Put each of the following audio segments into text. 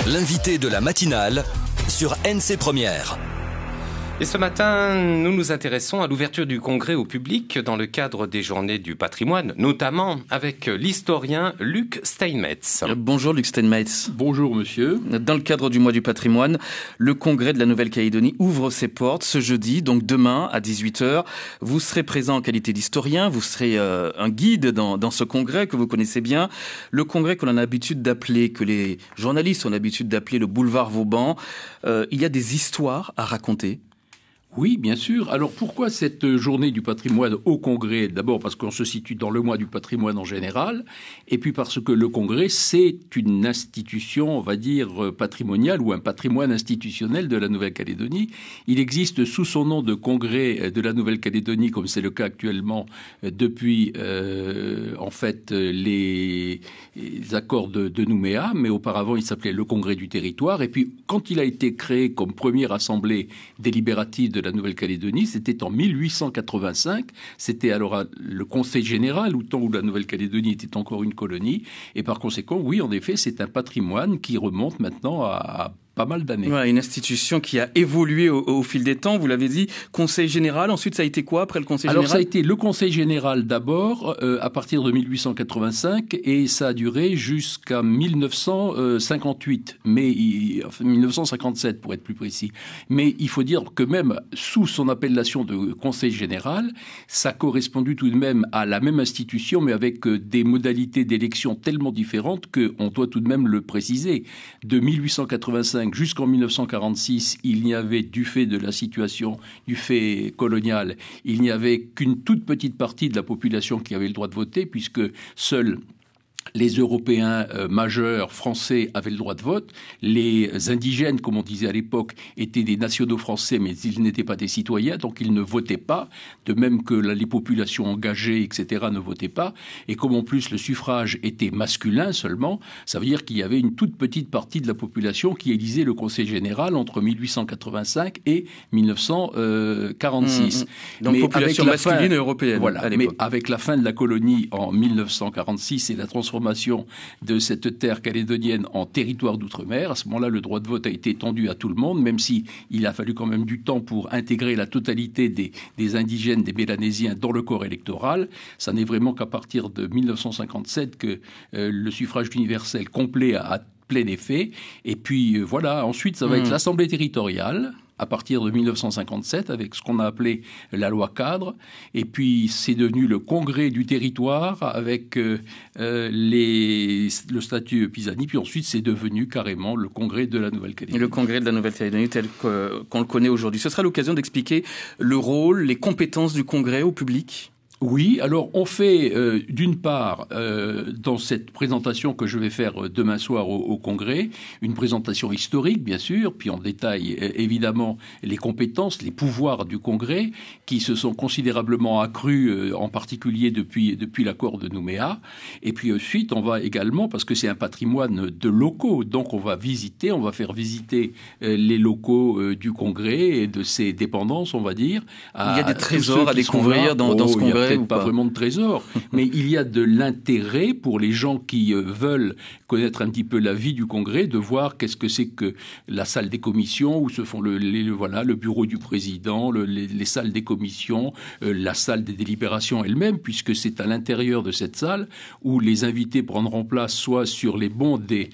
L'invité de la matinale sur NC Première. Et ce matin, nous nous intéressons à l'ouverture du congrès au public dans le cadre des Journées du patrimoine, notamment avec l'historien Luc Steinmetz. Bonjour Luc Steinmetz. Bonjour monsieur. Dans le cadre du mois du patrimoine, le congrès de la Nouvelle-Calédonie ouvre ses portes ce jeudi, donc demain à 18h. Vous serez présent en qualité d'historien, vous serez un guide dans ce congrès que vous connaissez bien. Le congrès que l'on a l'habitude d'appeler, que les journalistes ont l'habitude d'appeler le boulevard Vauban. Il y a des histoires à raconter. Oui, bien sûr. Alors pourquoi cette journée du patrimoine au Congrès? D'abord parce qu'on se situe dans le mois du patrimoine en général, et puis parce que le Congrès, c'est une institution, on va dire, patrimoniale ou un patrimoine institutionnel de la Nouvelle-Calédonie. Il existe sous son nom de Congrès de la Nouvelle-Calédonie, comme c'est le cas actuellement, depuis les accords de Nouméa, mais auparavant il s'appelait le Congrès du territoire. Et puis quand il a été créé comme première assemblée délibérative de la Nouvelle-Calédonie, c'était en 1885. C'était alors le Conseil général, au temps où la Nouvelle-Calédonie était encore une colonie. Et par conséquent, oui, en effet, c'est un patrimoine qui remonte maintenant à pas mal d'années. Voilà, une institution qui a évolué au fil des temps, vous l'avez dit, Conseil général, ensuite ça a été quoi après le Conseil général? Alors ça a été le Conseil général d'abord, à partir de 1885, et ça a duré jusqu'à 1958, 1957 pour être plus précis. Mais il faut dire que même sous son appellation de Conseil général, ça correspondait tout de même à la même institution, mais avec des modalités d'élection tellement différentes qu'on doit tout de même le préciser. De 1885 jusqu'en 1946, il n'y avait, du fait de la situation, du fait colonial, il n'y avait qu'une toute petite partie de la population qui avait le droit de voter, puisque seuls les Européens majeurs français avaient le droit de vote. Les indigènes, comme on disait à l'époque, étaient des nationaux français, mais ils n'étaient pas des citoyens, donc ils ne votaient pas. De même que les populations engagées, etc., ne votaient pas. Et comme en plus le suffrage était masculin seulement, ça veut dire qu'il y avait une toute petite partie de la population qui élisait le Conseil général entre 1885 et 1946. Donc mais population masculine et européenne. Voilà, mais avec la fin de la colonie en 1946 et la transformation de cette terre calédonienne en territoire d'outre-mer, à ce moment-là, le droit de vote a été étendu à tout le monde, même si il a fallu quand même du temps pour intégrer la totalité des indigènes, des Mélanésiens dans le corps électoral. Ça n'est vraiment qu'à partir de 1957 que le suffrage universel complet a plein effet. Et puis voilà, ensuite ça va être l'Assemblée territoriale, à partir de 1957, avec ce qu'on a appelé la loi cadre. Et puis, c'est devenu le Congrès du territoire avec le statut Pisani. Puis ensuite, c'est devenu carrément le Congrès de la Nouvelle-Calédonie. Le Congrès de la Nouvelle-Calédonie tel qu'on le connaît aujourd'hui. Ce sera l'occasion d'expliquer le rôle, les compétences du Congrès au public. Oui, alors on fait d'une part, dans cette présentation que je vais faire demain soir au Congrès, une présentation historique bien sûr, puis en détail évidemment les compétences, les pouvoirs du Congrès qui se sont considérablement accrus, en particulier depuis l'accord de Nouméa. Et puis ensuite on va également, parce que c'est un patrimoine de locaux, donc on va faire visiter les locaux du Congrès et de ses dépendances, on va dire. Il y a des trésors à découvrir dans ce Congrès. Pas vraiment de trésor, mais il y a de l'intérêt pour les gens qui veulent connaître un petit peu la vie du Congrès, de voir qu'est-ce que c'est que la salle des commissions, où se font le bureau du président, les salles des commissions, la salle des délibérations elle-même, puisque c'est à l'intérieur de cette salle où les invités prendront place soit sur les bancs des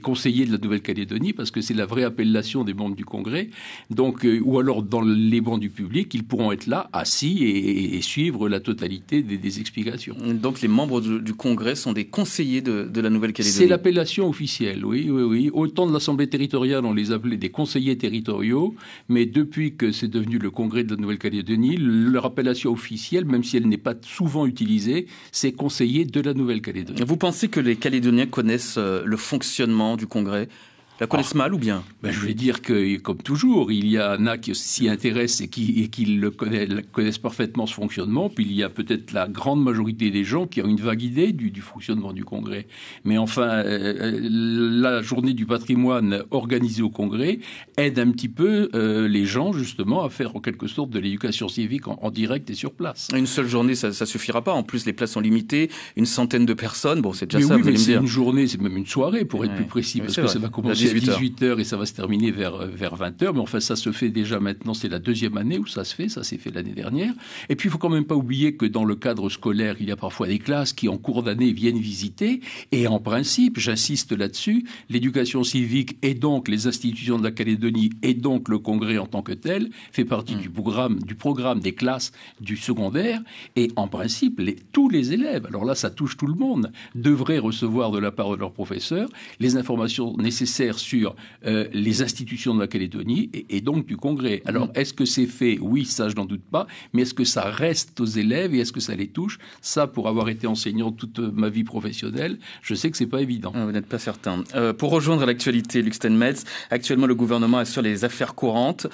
conseillers de la Nouvelle-Calédonie, parce que c'est la vraie appellation des membres du Congrès, donc ou alors dans les bancs du public, ils pourront être là, assis et suivre la totalité des explications. Donc les membres du Congrès sont des conseillers de la Nouvelle-Calédonie. C'est l'appellation officielle, oui. Autant de l'Assemblée territoriale, on les appelait des conseillers territoriaux, mais depuis que c'est devenu le Congrès de la Nouvelle-Calédonie, leur appellation officielle, même si elle n'est pas souvent utilisée, c'est conseiller de la Nouvelle-Calédonie. Vous pensez que les Calédoniens connaissent le fonctionnement du Congrès ? La connaissent mal ou bien? Je vais dire que, comme toujours, il y en a qui s'y intéressent et qui connaissent parfaitement ce fonctionnement, puis il y a peut-être la grande majorité des gens qui ont une vague idée du fonctionnement du Congrès. Mais enfin, la journée du patrimoine organisée au Congrès aide un petit peu les gens, justement, à faire en quelque sorte de l'éducation civique en direct et sur place. Une seule journée, ça suffira pas. En plus, les places sont limitées, une centaine de personnes. Bon, c'est déjà ça, oui, vous allez me dire. C'est une journée, c'est même une soirée, pour être plus précis, parce que ça va commencer à 18h et ça va se terminer vers 20h. Mais enfin, ça se fait déjà maintenant, c'est la deuxième année où ça se fait. Ça s'est fait l'année dernière. Et puis, il faut quand même pas oublier que dans le cadre scolaire, il y a parfois des classes qui, en cours d'année, viennent visiter. Et en principe, j'insiste là-dessus, l'éducation civique et donc les institutions de la Calédonie et donc le Congrès en tant que tel fait partie du programme des classes du secondaire. Et en principe, tous les élèves, alors là, ça touche tout le monde, devraient recevoir de la part de leurs professeurs les informations nécessaires sur les institutions de la Calédonie et donc du Congrès. Alors, est-ce que c'est fait? Oui, ça, je n'en doute pas. Mais est-ce que ça reste aux élèves et est-ce que ça les touche? Ça, pour avoir été enseignant toute ma vie professionnelle, je sais que c'est pas évident. Vous n'êtes pas certain. Pour rejoindre l'actualité, Luc Steinmetz, actuellement, le gouvernement assure les affaires courantes,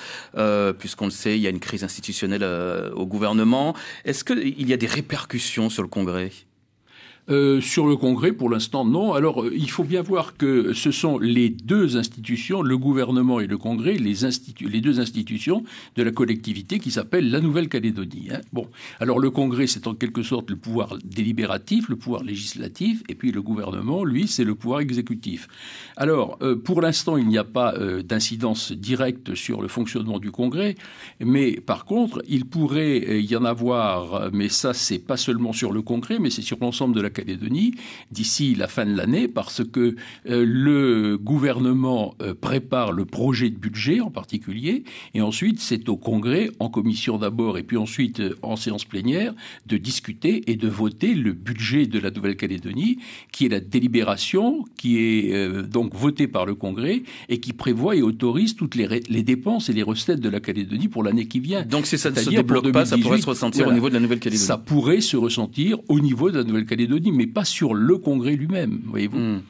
puisqu'on le sait, il y a une crise institutionnelle au gouvernement. Est-ce qu'il y a des répercussions sur le Congrès? Sur le Congrès, pour l'instant, non. Alors, il faut bien voir que ce sont les deux institutions, le gouvernement et le Congrès, les deux institutions de la collectivité qui s'appellent la Nouvelle-Calédonie. Bon, alors le Congrès, c'est en quelque sorte le pouvoir délibératif, le pouvoir législatif, et puis le gouvernement, lui, c'est le pouvoir exécutif. Alors, pour l'instant, il n'y a pas d'incidence directe sur le fonctionnement du Congrès, mais par contre, il pourrait y en avoir, mais ça, c'est pas seulement sur le Congrès, mais c'est sur l'ensemble de la Calédonie d'ici la fin de l'année parce que le gouvernement prépare le projet de budget en particulier et ensuite c'est au Congrès, en commission d'abord et puis ensuite en séance plénière de discuter et de voter le budget de la Nouvelle-Calédonie qui est la délibération qui est donc votée par le Congrès et qui prévoit et autorise toutes les dépenses et les recettes de la Calédonie pour l'année qui vient. Donc si ça ne se débloque pas, ça pourrait se ressentir au niveau de la Nouvelle-Calédonie. Ça pourrait se ressentir au niveau de la Nouvelle-Calédonie mais pas sur le Congrès lui-même, voyez-vous.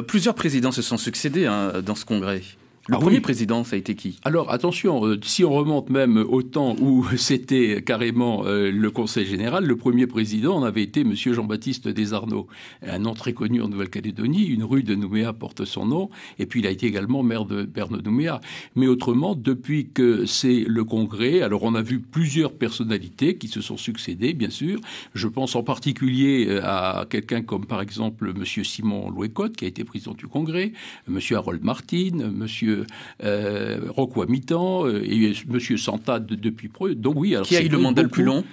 Plusieurs présidents se sont succédés dans ce Congrès. Le premier président, ça a été qui? Alors attention, si on remonte même au temps où c'était carrément le Conseil général, le premier président en avait été M. Jean-Baptiste Desarnaud, un nom très connu en Nouvelle-Calédonie, une rue de Nouméa porte son nom, et puis il a été également maire de Nouméa. Mais autrement, depuis que c'est le Congrès, alors on a vu plusieurs personnalités qui se sont succédées, bien sûr. Je pense en particulier à quelqu'un comme par exemple M. Simon Louécotte, qui a été président du Congrès, M. Harold Martin, M. Rocco Mitan et M. Santa depuis peu. Donc oui, alors qui a eu le mandat le plus long?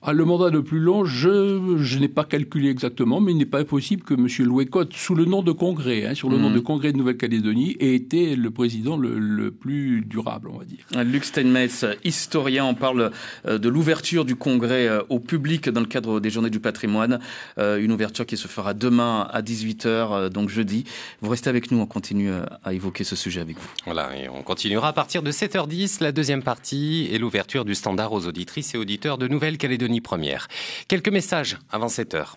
Le mandat le plus long, je n'ai pas calculé exactement, mais il n'est pas impossible que M. Louécotte, sous le nom de Congrès, sur le nom de Congrès de Nouvelle-Calédonie, ait été le président le plus durable, on va dire. Luc Steinmetz, historien, on parle de l'ouverture du Congrès au public dans le cadre des Journées du patrimoine. Une ouverture qui se fera demain à 18h, donc jeudi. Vous restez avec nous, on continue à évoquer ce sujet avec vous. Voilà, et on continuera à partir de 7h10, la deuxième partie et l'ouverture du standard aux auditrices et auditeurs de Nouvelle-Calédonie première. Quelques messages avant 7h.